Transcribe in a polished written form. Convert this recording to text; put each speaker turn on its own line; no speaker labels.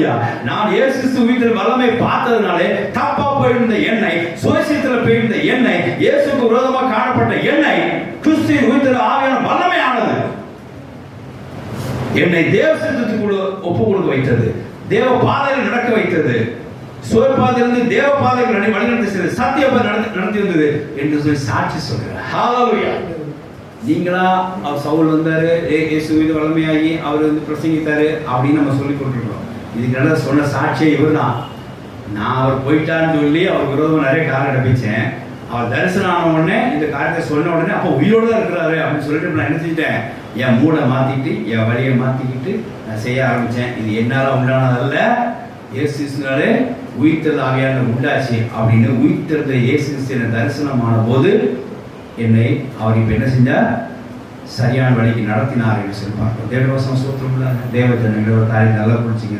ஹalleluya. நான் இயேசு கிறிஸ்து உயிர்த்தெழுந்த வல்லமை பார்த்ததனாலே தப்பா போயிருந்த என்னை, சுயசித்தல போயிருந்த என்னை, இயேசுக்கு விரோதமாக காணப்பட்ட என்னை கிறிஸ்துவின் உயிர்த்தெழுந்த ஆவியான வல்லமையானது என்னை தேவ சித்தத்துக்கு ஒப்பு கொடுக்க வைத்தது, தேவ பாதையில் நடக்க வைத்தது, சுய பாதையிலிருந்து தேவ பாதைகள் வழிநடத்தி செல்வது, சத்திய நடத்தி வந்தது என்று சொல்லி சாட்சி சொல்கிறார். ஹalleluya. நீங்களா அவர் சவுல் வந்தாரு, இயேசு மீது வல்லமையாகி அவர் பிரசங்கித்தாரு அப்படின்னு நம்ம சொல்லி கொண்டிருக்கிறோம். இதுக்கு நல்லா சொன்ன சாட்சியை இவர் தான். நான் அவர் போயிட்டான்னு சொல்லி அவர் விரோதமாக நிறைய காரணம் நம்பிச்சேன். அவர் தரிசனம் ஆன உடனே இந்த காரியத்தை சொன்ன உடனே அப்போ உயிரோடு தான் இருக்கிறாரு அப்படின்னு சொல்லிட்டு நான் என்ன செஞ்சிட்டேன், என் மூளை மாற்றிக்கிட்டு என் வழியை மாற்றிக்கிட்டு நான் செய்ய ஆரம்பித்தேன். இது என்னால் உண்டானதல்ல, இயேசு கிறிஸ்துவினாலே உயிர்த்தெழுந்த ஆவியான உண்டாச்சு அப்படின்னு உயிர்த்தெழுந்த இயேசு கிறிஸ்து தரிசனமான போது என்னை அவர் இப்போ என்ன செஞ்சார், சரியான வழிக்கு நடத்தினார் என்று சொல்லி பார்க்கிறோம். தேவ வசனம் சூத்திரம் தேவ ஜனங்களோட காரியம் நல்லா புரிஞ்சுங்க.